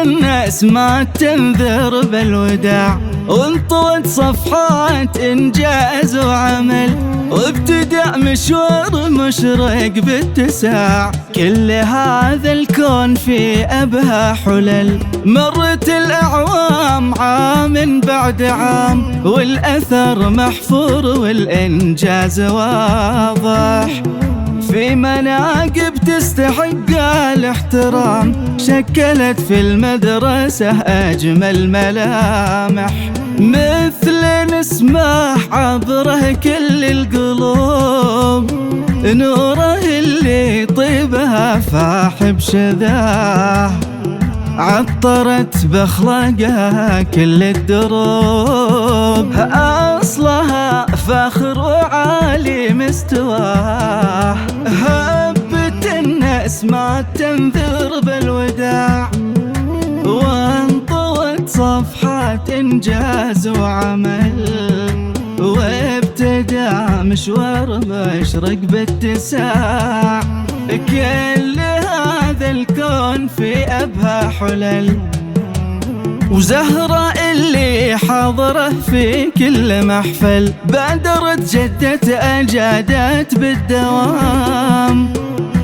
الناس ما تنذر بالوداع، وانطوت صفحات إنجاز وعمل، وابتدأ مشوار مشرق باتساع. كل هذا الكون في أبهى حلل، مرت الأعوام عام بعد عام، والأثر محفور والإنجاز واضح. في مناقب تستحق الاحترام، شكلت في المدرسة أجمل ملامح، مثل نسمع عبره كل القلوب، نوره اللي طيبها فاح بشذاه، عطرت بأخلاقها كل الدروب، أصلها فخر وعالي مستواه. هبت الناس ما تنذر بالوداع، وانطوت صفحات إنجاز وعمل، وابتدى مشوار مشرق باتساع. كل هذا الكون في أبهى حلل، وزهرة اللي حاضره في كل محفل، بادرت جدت أجادت بالدوام،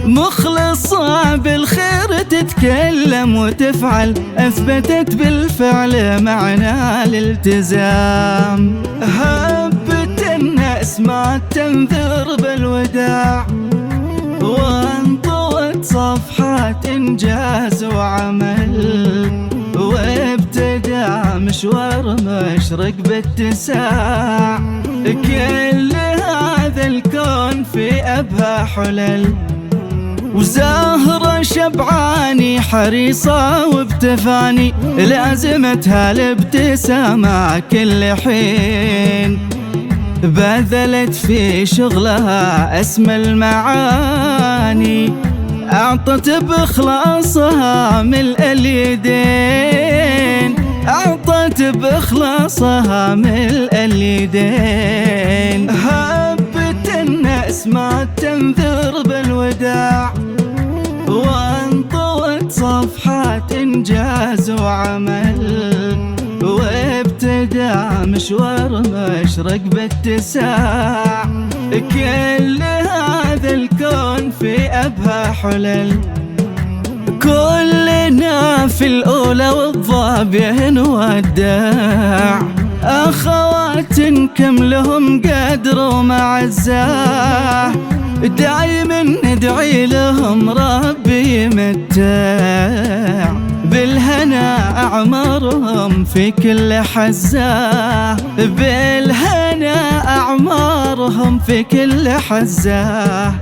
مخلصة بالخير تتكلم وتفعل، أثبتت بالفعل معنى الالتزام. هبت الناس ما تنذر بالوداع، وانطوت صفحات إنجاز وعمل، وابتدى مشوار مشرق باتساع. كل هذا الكون في أبهى حلل، وزاهرة شبعاني حريصة وبتفاني، لازمتها الابتسامة كل حين، بذلت في شغلها أسمى المعاني، أعطت بإخلاصها ملء اليدين، أعطت بإخلاصها ملء اليدين. هبت الناس ما تنذر بالوداع، وانطوت صفحات إنجاز وعمل، وابتدى مشوار مشرق باتساع. كل هذا الكون في أبهى حلل، كلنا في الأولى والضابع نودع، أخوات كم لهم قدر ومعزة، دايما ندعي لهم ربي يمتع، بالهنا أعمارهم في كل حزة، بالهنا أعمارهم في كل حزة.